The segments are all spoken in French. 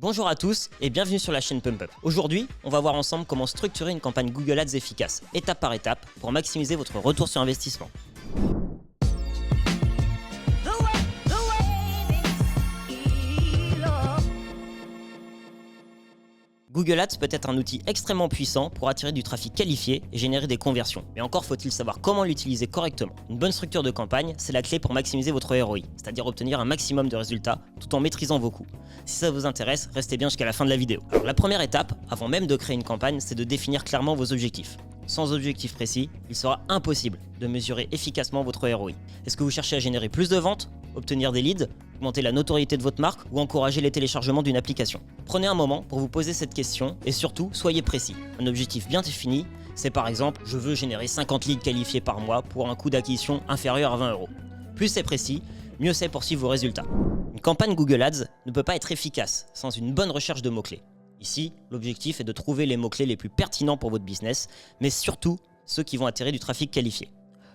Bonjour à tous et bienvenue sur la chaîne PumpUp. Aujourd'hui, on va voir ensemble comment structurer une campagne Google Ads efficace, étape par étape, pour maximiser votre retour sur investissement. Google Ads peut être un outil extrêmement puissant pour attirer du trafic qualifié et générer des conversions. Mais encore faut-il savoir comment l'utiliser correctement. Une bonne structure de campagne, c'est la clé pour maximiser votre ROI, c'est-à-dire obtenir un maximum de résultats tout en maîtrisant vos coûts. Si ça vous intéresse, restez bien jusqu'à la fin de la vidéo. Alors, la première étape, avant même de créer une campagne, c'est de définir clairement vos objectifs. Sans objectif précis, il sera impossible de mesurer efficacement votre ROI. Est-ce que vous cherchez à générer plus de ventes, obtenir des leads, augmenter la notoriété de votre marque ou encourager les téléchargements d'une application? Prenez un moment pour vous poser cette question et surtout, soyez précis. Un objectif bien défini, c'est par exemple « je veux générer 50 leads qualifiés par mois pour un coût d'acquisition inférieur à 20 €. Plus c'est précis, mieux c'est pour suivre vos résultats. Une campagne Google Ads ne peut pas être efficace sans une bonne recherche de mots-clés. Ici, l'objectif est de trouver les mots-clés les plus pertinents pour votre business, mais surtout ceux qui vont attirer du trafic qualifié.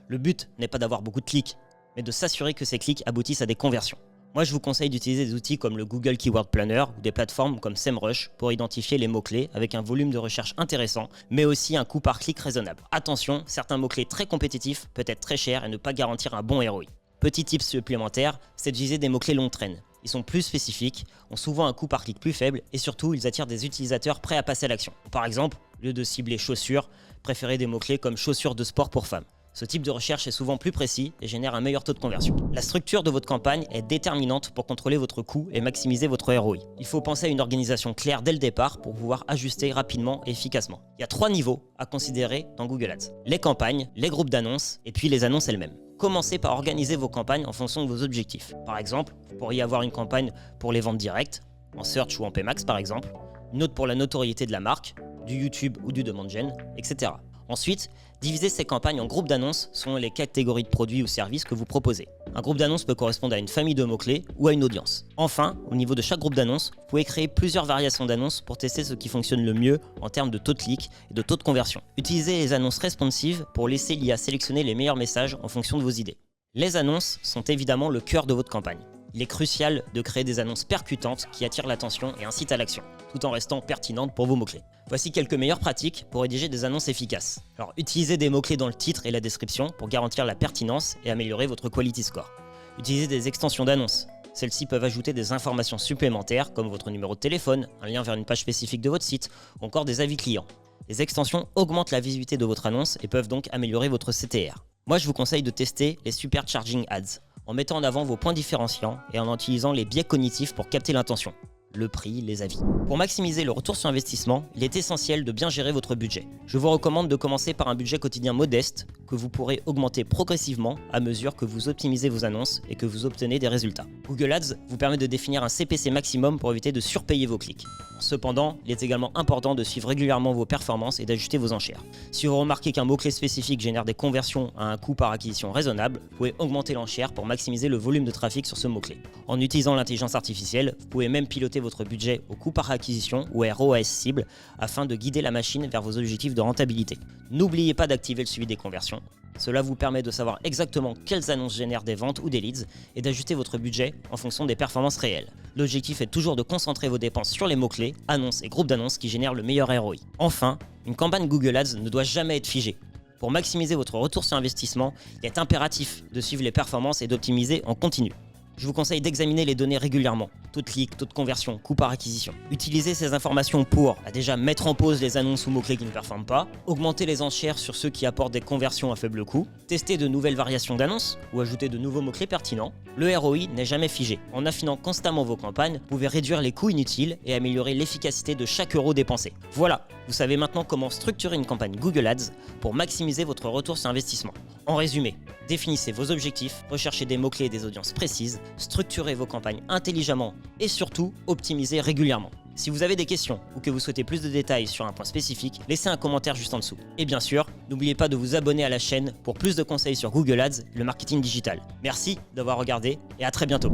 Le but n'est pas d'avoir beaucoup de clics, mais de s'assurer que ces clics aboutissent à des conversions. Moi, je vous conseille d'utiliser des outils comme le Google Keyword Planner ou des plateformes comme SEMrush pour identifier les mots-clés avec un volume de recherche intéressant, mais aussi un coût par clic raisonnable. Attention, certains mots-clés très compétitifs peuvent être très chers et ne pas garantir un bon ROI. Petit tip supplémentaire, c'est d'utiliser des mots-clés longue traîne. Ils sont plus spécifiques, ont souvent un coût par clic plus faible et surtout, ils attirent des utilisateurs prêts à passer à l'action. Par exemple, au lieu de cibler chaussures, préférez des mots-clés comme chaussures de sport pour femmes. Ce type de recherche est souvent plus précis et génère un meilleur taux de conversion. La structure de votre campagne est déterminante pour contrôler votre coût et maximiser votre ROI. Il faut penser à une organisation claire dès le départ pour pouvoir ajuster rapidement et efficacement. Il y a 3 niveaux à considérer dans Google Ads: les campagnes, les groupes d'annonces et puis les annonces elles-mêmes. Commencez par organiser vos campagnes en fonction de vos objectifs. Par exemple, vous pourriez avoir une campagne pour les ventes directes, en Search ou en PMax par exemple, une autre pour la notoriété de la marque, du YouTube ou du demand gen, etc. Ensuite, divisez ces campagnes en groupes d'annonces selon les catégories de produits ou services que vous proposez. Un groupe d'annonces peut correspondre à une famille de mots-clés ou à une audience. Enfin, au niveau de chaque groupe d'annonces, vous pouvez créer plusieurs variations d'annonces pour tester ce qui fonctionne le mieux en termes de taux de clic et de taux de conversion. Utilisez les annonces responsives pour laisser l'IA sélectionner les meilleurs messages en fonction de vos idées. Les annonces sont évidemment le cœur de votre campagne. Il est crucial de créer des annonces percutantes qui attirent l'attention et incitent à l'action, tout en restant pertinentes pour vos mots-clés. Voici quelques meilleures pratiques pour rédiger des annonces efficaces. Alors, utilisez des mots-clés dans le titre et la description pour garantir la pertinence et améliorer votre quality score. Utilisez des extensions d'annonces. Celles-ci peuvent ajouter des informations supplémentaires comme votre numéro de téléphone, un lien vers une page spécifique de votre site ou encore des avis clients. Les extensions augmentent la visibilité de votre annonce et peuvent donc améliorer votre CTR. Moi, je vous conseille de tester les Supercharging Ads, en mettant en avant vos points différenciants et en utilisant les biais cognitifs pour capter l'intention, le prix, les avis. Pour maximiser le retour sur investissement, il est essentiel de bien gérer votre budget. Je vous recommande de commencer par un budget quotidien modeste que vous pourrez augmenter progressivement à mesure que vous optimisez vos annonces et que vous obtenez des résultats. Google Ads vous permet de définir un CPC maximum pour éviter de surpayer vos clics. Cependant, il est également important de suivre régulièrement vos performances et d'ajuster vos enchères. Si vous remarquez qu'un mot-clé spécifique génère des conversions à un coût par acquisition raisonnable, vous pouvez augmenter l'enchère pour maximiser le volume de trafic sur ce mot-clé. En utilisant l'intelligence artificielle, vous pouvez même piloter votre budget au coût par acquisition ou ROAS cible afin de guider la machine vers vos objectifs de rentabilité. N'oubliez pas d'activer le suivi des conversions. Cela vous permet de savoir exactement quelles annonces génèrent des ventes ou des leads et d'ajuster votre budget en fonction des performances réelles. L'objectif est toujours de concentrer vos dépenses sur les mots-clés, annonces et groupes d'annonces qui génèrent le meilleur ROI. Enfin, une campagne Google Ads ne doit jamais être figée. Pour maximiser votre retour sur investissement, il est impératif de suivre les performances et d'optimiser en continu. Je vous conseille d'examiner les données régulièrement, taux de clic, taux de conversion, coût par acquisition. Utilisez ces informations pour déjà mettre en pause les annonces ou mots-clés qui ne performent pas, augmenter les enchères sur ceux qui apportent des conversions à faible coût, tester de nouvelles variations d'annonces ou ajouter de nouveaux mots-clés pertinents. Le ROI n'est jamais figé. En affinant constamment vos campagnes, vous pouvez réduire les coûts inutiles et améliorer l'efficacité de chaque euro dépensé. Voilà, vous savez maintenant comment structurer une campagne Google Ads pour maximiser votre retour sur investissement. En résumé, définissez vos objectifs, recherchez des mots-clés et des audiences précises, structurez vos campagnes intelligemment et surtout, optimisez régulièrement. Si vous avez des questions ou que vous souhaitez plus de détails sur un point spécifique, laissez un commentaire juste en dessous. Et bien sûr, n'oubliez pas de vous abonner à la chaîne pour plus de conseils sur Google Ads et le marketing digital. Merci d'avoir regardé et à très bientôt.